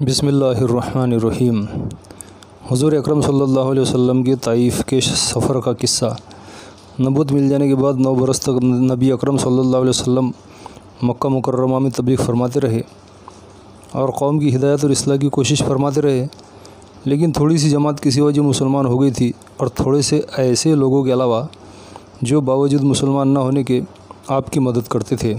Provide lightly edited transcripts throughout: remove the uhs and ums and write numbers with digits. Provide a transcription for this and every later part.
बिस्मिल्लाहिर्रहमानिर्रहीम। हुज़ूर अकरम सल्लल्लाहु अलैहि वसल्लम के ताइफ़ के सफ़र का किस्सा। नबूवत मिल जाने के बाद 9 बरस तक नबी अकरम सल्लल्लाहु अलैहि वसल्लम मक्का मुकर्रमा में तबलीग फरमाते रहे और कौम की हिदायत और इस्लाह की कोशिश फरमाते रहे। लेकिन थोड़ी सी जमात किसी वजह मुसलमान हो गई थी और थोड़े से ऐसे लोगों के अलावा जो बावजूद मुसलमान न होने के आपकी मदद करते थे।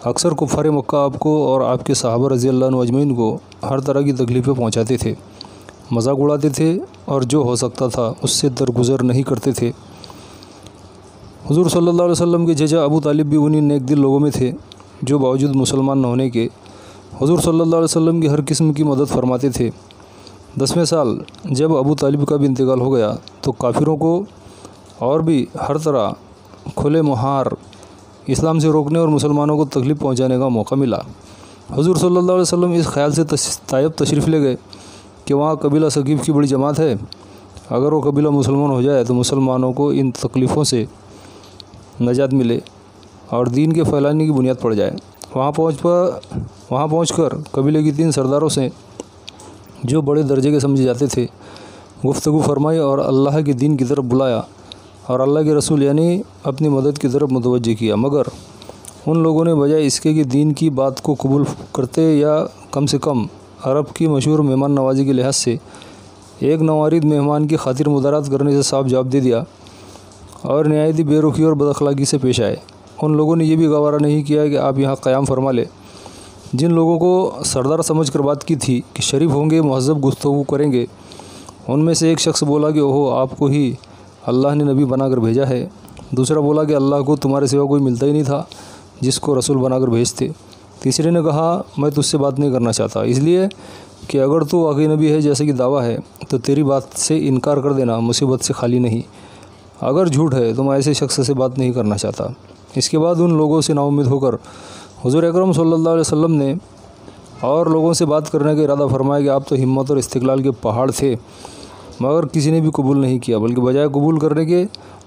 अक्सर कुफ़ार मक्का आपको और आपके सहाबा रज़ी अल्लाह अन्हुम अजमईन को हर तरह की तकलीफ़ें पहुंचाते थे, मजाक उड़ाते थे और जो हो सकता था उससे दरगुजर नहीं करते थे। हुज़ूर सल्लल्लाहु अलैहि वसल्लम के चचा अबू तालिब भी उन्हीं नेक दिल लोगों में थे जो बावजूद मुसलमान न होने के हुज़ूर सल्लल्लाहु अलैहि वसल्लम की हर किस्म की मदद फरमाते थे। 10वें साल जब अबू तालिब का भी इंतकाल हो गया तो काफिरों को और भी हर तरह खुले मुहार इस्लाम से रोकने और मुसलमानों को तकलीफ़ पहुंचाने का मौका मिला। हुज़ूर सल्लल्लाहु अलैहि वसल्लम इस ख्याल से ताइफ तशरीफ़ ले गए कि वहाँ कबीला सकीफ़ की बड़ी जमात है, अगर वो कबीला मुसलमान हो जाए तो मुसलमानों को इन तकलीफ़ों से नजात मिले और दीन के फैलाने की बुनियाद पड़ जाए। वहाँ पहुँचकर कबीले की 3 सरदारों से जो बड़े दर्जे के समझे जाते थे गुफ्तगू फरमाई और अल्लाह के दीन की तरफ बुलाया और अल्लाह के रसूल यानी अपनी मदद की तरफ मुतवज्जे किया। मगर उन लोगों ने बजाय इसके कि दीन की बात को कबूल करते या कम से कम अरब की मशहूर मेहमान नवाजी के लिहाज से एक नवारिद मेहमान की खातिर मुदारात करने से साफ जवाब दे दिया और नहायत बेरुखी और बदअखलाक़ी से पेश आए। उन लोगों ने यह भी गवारा नहीं किया कि आप यहाँ क़याम फरमा ले। जिन लोगों को सरदार समझ कर बात की थी कि शरीफ होंगे, महज़ब गुफ्तगू करेंगे, उनमें से एक शख्स बोला कि ओहो, आपको ही अल्लाह ने नबी बनाकर भेजा है। दूसरा बोला कि अल्लाह को तुम्हारे सिवा कोई मिलता ही नहीं था जिसको रसूल बनाकर भेजते। तीसरे ने कहा, मैं तुझसे बात नहीं करना चाहता, इसलिए कि अगर तू वाकई नबी है जैसे कि दावा है तो तेरी बात से इनकार कर देना मुसीबत से खाली नहीं, अगर झूठ है तो मैं ऐसे शख्स से बात नहीं करना चाहता। इसके बाद उन लोगों से नाउम्मीद होकर हुज़ूर अकरम सल्लल्लाहु अलैहि वसल्लम ने और लोगों से बात करने का इरादा फरमाया कि आप तो हिम्मत और इस्तिक़लाल के पहाड़ थे, मगर किसी ने भी कबूल नहीं किया, बल्कि बजाय कबूल करने के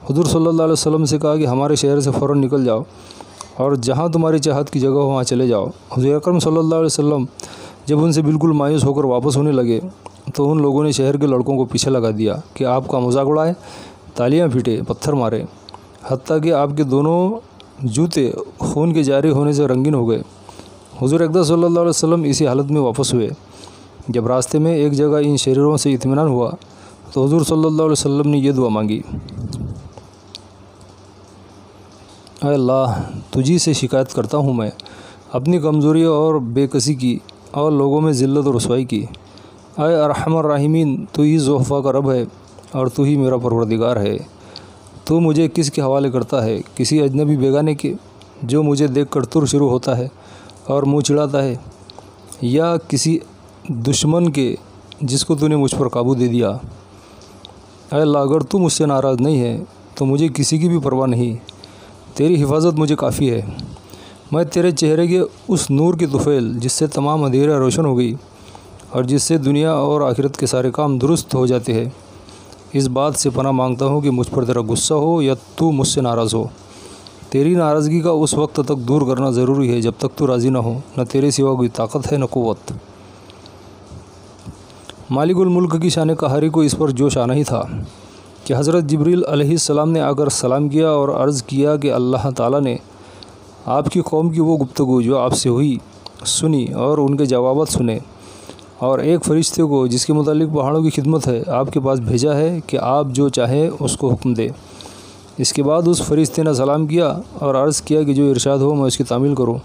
हुज़ूर सल्लल्लाहु अलैहि वसल्लम से कहा कि हमारे शहर से फ़ौरन निकल जाओ और जहाँ तुम्हारी चाहत की जगह हो वहाँ चले जाओ। हुज़ूर अकरम सल्लल्लाहु अलैहि वसल्लम जब उनसे बिल्कुल मायूस होकर वापस होने लगे तो उन लोगों ने शहर के लड़कों को पीछे लगा दिया कि आपका मजाक उड़ाए, तालियाँ पीटे, पत्थर मारे, हत्ता कि आपके दोनों जूते खून के जारी होने से रंगीन हो गए। हुज़ूर अक़दस सल्लल्लाहु अलैहि वसल्लम इसी हालत में वापस हुए। जब रास्ते में एक जगह इन शरीरों से इत्मीनान हुआ तो हुज़ूर सल्लल्लाहु अलैहि वसल्लम ने यह दुआ मांगी, ऐ अल्लाह, तुझी से शिकायत करता हूँ मैं अपनी कमज़ोरी और बेकसी की और लोगों में ज़िल्लत और रुसवाई की। ऐ अरहमर राहिमीन, तू ही ज़ोहफ़ा का रब है और तू ही मेरा परवरदिगार है। तू मुझे किसके हवाले करता है, किसी अजनबी बेगाने के जो मुझे देखकर तुर शुरू होता है और मुँह चिढ़ाता है, या किसी दुश्मन के जिसको तूने मुझ पर काबू दे दिया। ऐ अल्लाह, अगर तू मुझसे नाराज़ नहीं है तो मुझे किसी की भी परवाह नहीं, तेरी हिफाजत मुझे काफ़ी है। मैं तेरे चेहरे के उस नूर की तुफ़ैल जिससे तमाम अंधेरा रोशन हो गई और जिससे दुनिया और आखिरत के सारे काम दुरुस्त हो जाते हैं, इस बात से पनाह मांगता हूँ कि मुझ पर तेरा गुस्सा हो या तू मुझसे नाराज़ हो। तेरी नाराज़गी का उस वक्त तक दूर करना ज़रूरी है जब तक तू राज़ी ना हो, न तेरे सिवा कोई ताकत है न क़ुव्वत। मालिकुल मुल्क की शान कहारी को इस पर जोश आना ही था कि हज़रत जिब्रील अलैहिस्सलाम ने आकर सलाम किया और अर्ज़ किया कि अल्लाह ताला ने आपकी कौम की वो गुफ्तगू जो आपसे हुई सुनी और उनके जवाबात सुने, और एक फ़रिश्ते को जिसके मुतालिक पहाड़ों की खिदमत है आपके पास भेजा है कि आप जो चाहे उसको हुक्म दे। इसके बाद उस फ़रिश्ते ने सलाम किया और अर्ज़ किया कि जो इरशाद हो मैं उसकी तामील करूँ।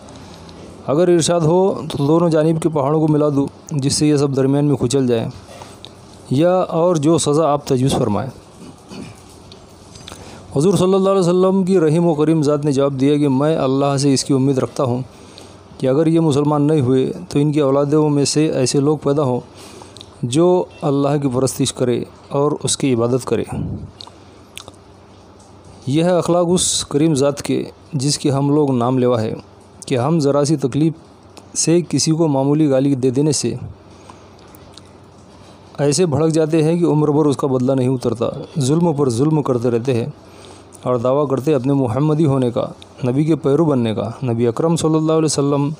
अगर इरशाद हो तो दोनों जानिब के पहाड़ों को मिला दूँ जिससे ये सब दरमियान में कुचल जाए, या और जो सज़ा आप तजवीज़ फरमाएँ। हुज़ूर सल्लल्लाहु अलैहि वसल्लम की रहीम व करीम ज़ात ने जवाब दिया कि मैं अल्लाह से इसकी उम्मीद रखता हूँ कि अगर ये मुसलमान नहीं हुए तो इनकी औलादों में से ऐसे लोग पैदा हों जो अल्लाह की परस्तिश करे और उसकी इबादत करे। यह है अखलाक उस करीम ज़ात के जिसकी हम लोग नाम लेवा है कि हम ज़रा सी तकलीफ़ से किसी को मामूली गाली दे देने से ऐसे भड़क जाते हैं कि उम्र भर उसका बदला नहीं उतरता, जुल्म पर जुल्म करते रहते हैं और दावा करते अपने मुहम्मदी होने का, नबी के पैरू बनने का। नबी अकरम सल्लल्लाहु अलैहि वसल्लम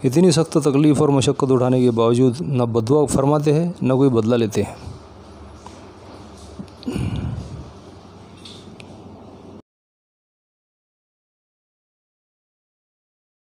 اتنی سخت تکلیف اور مشقت اٹھانے کے باوجود نہ بددعا فرماتے ہیں نہ کوئی بدلہ لیتے ہیں۔